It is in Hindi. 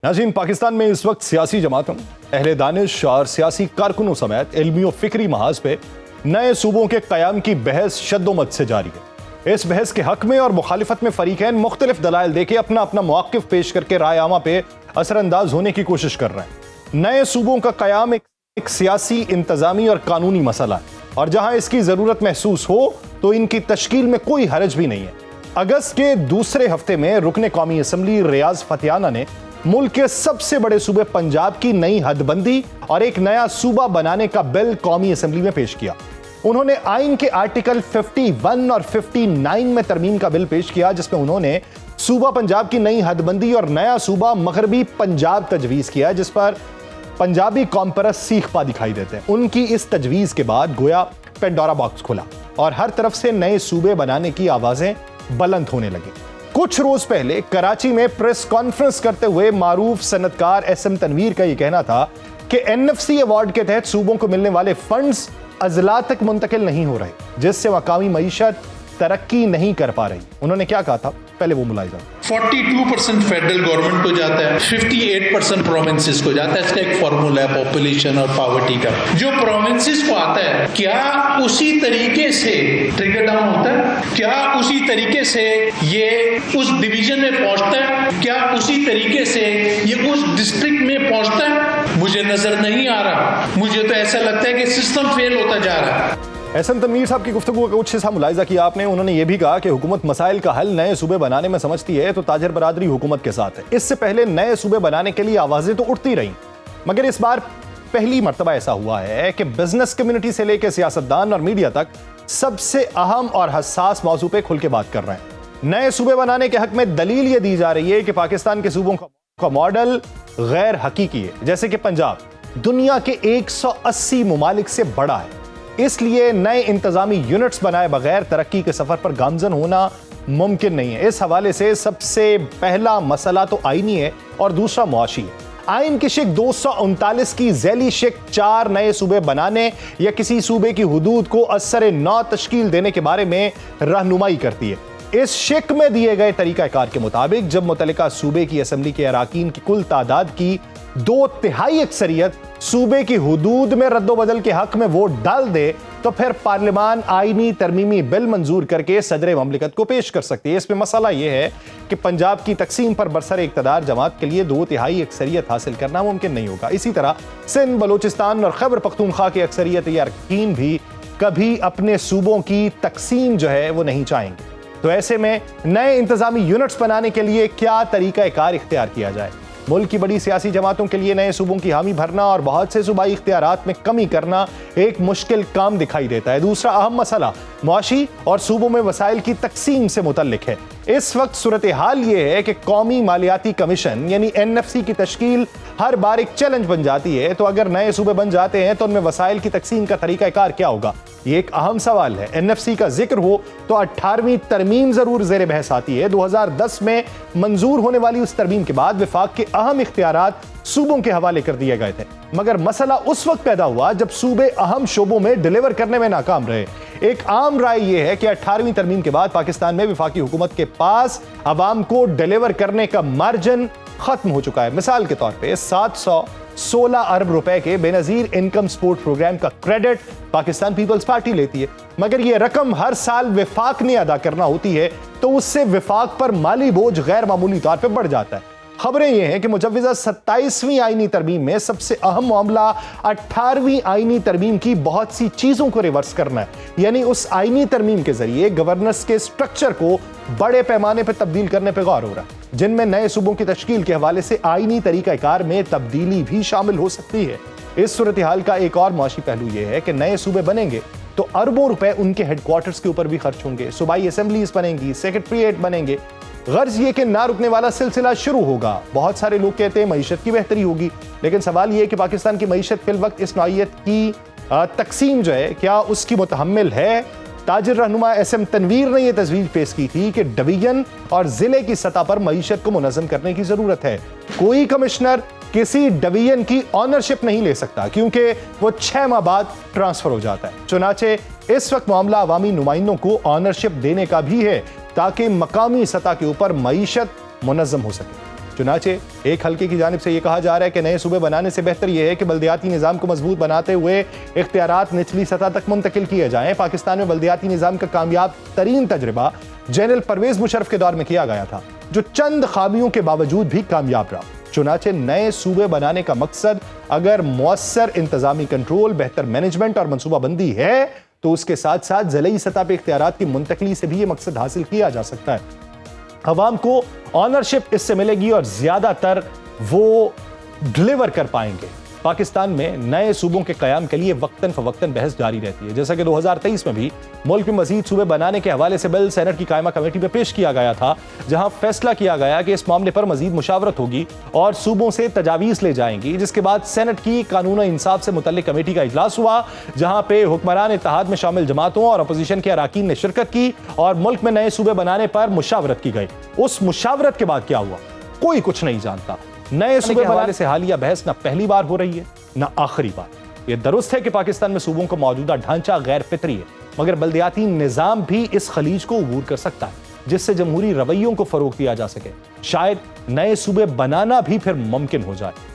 नाज़रीन, पाकिस्तान में इस वक्त सियासी जमातों, अहले दानिश और सियासी कारकुनों समेत इल्मी और फिक्री महाज पे नए सूबों के क़याम की बहस शद्दोमत से जारी है। इस बहस के हक में और मुखालिफत में फरीकैन मुख्तलिफ दलाइल देके अपना अपना मौक़िफ़ पेश करके राय आमा पे असरअंदाज होने की कोशिश कर रहे हैं। नए सूबों का क़याम एक सियासी, इंतज़ामी और कानूनी मसला है और जहां इसकी ज़रूरत महसूस हो तो इनकी तश्कील में कोई हरज भी नहीं है। अगस्त के दूसरे हफ्ते में रुकने कौमी असम्बली रियाज फतियाना ने मुल्क के सबसे बड़े सूबे पंजाब की नई हदबंदी और एक नया सूबा बनाने का बिल कौमी असम्बली में पेश किया। उन्होंने आइन के आर्टिकल 51 और 59 में तरमीम का बिल पेश किया, जिसमें उन्होंने सूबा पंजाब की नई हदबंदी और नया सूबा मगरबी पंजाब तजवीज किया, जिस पर पंजाबी कौम परस्त सीख पा दिखाई देते हैं। उनकी इस तजवीज के बाद गोया पेंडोरा बॉक्स खुला और हर तरफ से नए सूबे बनाने की आवाजें बुलंद होने लगी। कुछ रोज पहले कराची में प्रेस कॉन्फ्रेंस करते हुए मारूफ सनतकार SM तनवीर का यह कहना था कि NFC अवार्ड के तहत सूबों को मिलने वाले फंड्स अजला तक मुंतकिल नहीं हो रहे, जिससे मकामी मईशत तरक्की नहीं कर पा रही। उन्होंने क्या कहा था, पहले वो मुलाहिजा। 42% फेडरल गवर्नमेंट को जाता है, 58% प्रोविंसेस को जाता है। इसका एक फॉर्मूला है पॉपुलेशन और पॉवर्टी का। जो प्रोविंसेस को आता है, क्या उसी तरीके से ट्रिकल डाउन होता है? क्या उसी तरीके से ये उस डिवीजन में पहुंचता है? क्या उसी तरीके से ये उस डिस्ट्रिक्ट में पहुंचता है? मुझे नजर नहीं आ रहा। मुझे तो ऐसा लगता है कि सिस्टम फेल होता जा रहा है। SM तनवीर साहब की गुफ्तगू का कुछ हिस्सा मुलाहिजा किया आपने। उन्होंने ये भी कहा कि हुकूमत मसाइल का हल नए सूबे बनाने में समझती है तो ताजर बरादरी हुकूमत के साथ है। इससे पहले नए सूबे बनाने के लिए आवाजें तो उठती रहीं, मगर इस बार पहली मर्तबा ऐसा हुआ है कि बिजनेस कम्युनिटी से लेकर सियासतदान और मीडिया तक सबसे अहम और हसास मौजू पे खुल के बात कर रहे हैं। नए सूबे बनाने के हक में दलील ये दी जा रही है कि पाकिस्तान के सूबों का मॉडल गैर हकीकी है, जैसे कि पंजाब दुनिया के 180 मुमालिक से बड़ा है, इसलिए नए इंतजामी यूनिट्स बनाए बगैर तरक्की के सफर पर गामजन होना मुमकिन नहीं है। इस हवाले से सबसे पहला मसला तो आईनी है और दूसरा मुआशी है। आइन की शिक 239 की झैली शिक 4 नए सूबे बनाने या किसी सूबे की हुदूद को असर नौ तश्कील देने के बारे में रहनुमाई करती है। इस शिक में दिए गए तरीकाकार के मुताबिक जब मुतल्लिका सूबे की असम्बली के अराकीन की कुल तादाद की 2/3 अक्सरियत सूबे की हुदूद में रद्दोबदल के हक में वोट डाल दे तो फिर पार्लियामान आईनी तरमीमी बिल मंजूर करके सदर ममलिकत को पेश कर सकती है। इसमें मसला यह है कि पंजाब की तकसीम पर बरसर इक़्तिदार जमात के लिए 2/3 अक्सरियत हासिल करना मुमकिन नहीं होगा। इसी तरह सिंध, बलोचिस्तान और खैबर पख्तूनख्वा की अक्सरियत या अरकान भी कभी अपने सूबों की तकसीम जो है वो नहीं चाहेंगे। तो ऐसे में नए इंतजामी यूनिट्स बनाने के लिए क्या तरीका कार इख्तियार किया जाए? मुल्क की बड़ी सियासी जमातों के लिए नए सूबों की हामी भरना और बहुत से सूबाई इख्तियारात में कमी करना एक मुश्किल काम दिखाई देता है। दूसरा अहम मसला मुआशी और सूबों में वसाइल की तकसीम से मुतल्लिक है। इस वक्त सूरत हाल ये है कि कौमी मालियाती कमीशन यानी NFC की तश्कील हर बार एक चैलेंज बन जाती है। तो अगर नए सूबे बन जाते हैं तो उनमें वसाइल की तकसीम का तरीकाकार क्या होगा, ये एक अहम सवाल है। NFC का जिक्र हो तो 18वीं तरमीम जरूर जेर बहस आती है। 2010 में मंजूर होने वाली उस तरमीम के बाद विफाक के अहम इख्तियारात सूबों के हवाले कर दिए गए थे, मगर मसला उस वक्त पैदा हुआ जब सूबे अहम शोबों में डिलीवर करने में नाकाम रहे। एक आम राय यह है कि 18वीं तरमीम के बाद पाकिस्तान में विफाकी हुकूमत के पास अवाम को डिलीवर करने का मार्जिन खत्म हो चुका है। मिसाल के तौर पे 716 अरब रुपए के बेनजीर इनकम सपोर्ट प्रोग्राम का क्रेडिट पाकिस्तान पीपल्स पार्टी लेती है, मगर यह रकम हर साल विफाक ने अदा करना होती है तो उससे विफाक पर माली बोझ गैर मामूली तौर पर बढ़ जाता है। खबरें यह हैं कि मुजव्वज़ा 27वीं आईनी तरमीम में सबसे अहम मामला 18वीं आईनी तरमीम की बहुत सी चीजों को रिवर्स करना है, यानी उस आईनी तरमीम के जरिए गवर्नेंस के स्ट्रक्चर को बड़े पैमाने पर तब्दील करने पर गौर हो रहा है, जिनमें नए सूबों की तश्कील के हवाले से आईनी तरीकाकार में तब्दीली भी शामिल हो सकती है। इस सूरत हाल का एक और मुआशी पहलू यह है कि नए सूबे बनेंगे तो अरबों रुपए उनके हेडक्वार्टर्स के ऊपर भी खर्च होंगे। सूबाई असेंबलीज बनेंगी, सेक्रेटरीट बनेंगे। गर्ज ये कि ना रुकने वाला सिलसिला शुरू होगा। बहुत सारे लोग कहते हैं मईशत की बेहतरी होगी, लेकिन सवाल यह है कि पाकिस्तान की मईशत फिल वक्त इस नौइयत की तकसीम जो है क्या उसकी मुतहम्मिल है? ताजिर रहनुमा SM तनवीर ने यह तजवीज पेश की थी कि डिवीजन और जिले की सतह पर मईशत को मुनज़्ज़म करने की जरूरत है। कोई कमिश्नर किसी डिवीजन की ऑनरशिप नहीं ले सकता क्योंकि वो 6 माह बाद ट्रांसफर हो जाता है। चुनाचे इस वक्त मामला अवामी नुमाइंदों को ऑनरशिप देने का भी है ताकि मकामी सतह के ऊपर मईशत मुनज़्ज़म हो सके। चुनाचे एक हल्के की जानिब से यह कहा जा रहा है कि नए सूबे बनाने से बेहतर यह है कि बल्दियाती निज़ाम को मजबूत बनाते हुए इख्तियारात निचली सतह तक मुंतकिल किए जाएं। पाकिस्तान में बल्दियाती निज़ाम का कामयाब तरीन तजर्बा जनरल परवेज मुशर्रफ के दौर में किया गया था, जो चंद खामियों के बावजूद भी कामयाब रहा। चुनाचे नए सूबे बनाने का मकसद अगर मुअस्सर इंतजामी कंट्रोल, बेहतर मैनेजमेंट और मनसूबाबंदी है तो उसके साथ साथ ज़िली सतह पर इख्तियारात की मुंतकली से भी यह मकसद हासिल किया जा सकता है। अवाम को ऑनरशिप इससे मिलेगी और ज्यादातर वो डिलीवर कर पाएंगे। पाकिस्तान में नए सूबों के कयाम के लिए वक्तन फवक्तन बहस जारी रहती है। जैसा कि 2023 में भी मुल्क में मजीद सूबे बनाने के हवाले से बिल सेनेट की कायमा कमेटी में पेश किया गया था, जहां फैसला किया गया कि इस मामले पर मजीद मुशावरत होगी और सूबों से तजावीज़ ले जाएंगी। जिसके बाद सेनेट की कानून इंसाफ से मुतल्लिक कमेटी का इजलास हुआ, जहां पे हुक्मरान इत्तेहाद में शामिल जमातों और अपोजिशन के अराकीन ने शिरकत की और मुल्क में नए सूबे बनाने पर मुशावरत की गई। उस मुशावरत के बाद क्या हुआ, कोई कुछ नहीं जानता। नए सूबे बनाने से हालिया बहस न पहली बार हो रही है न आखिरी बार। यह दुरुस्त है कि पाकिस्तान में सूबों का मौजूदा ढांचा गैर फितरी है, मगर बल्दियाती निजाम भी इस खलीज को अबूर कर सकता है, जिससे जमहूरी रवैयों को फरोग दिया जा सके। शायद नए सूबे बनाना भी फिर मुमकिन हो जाए।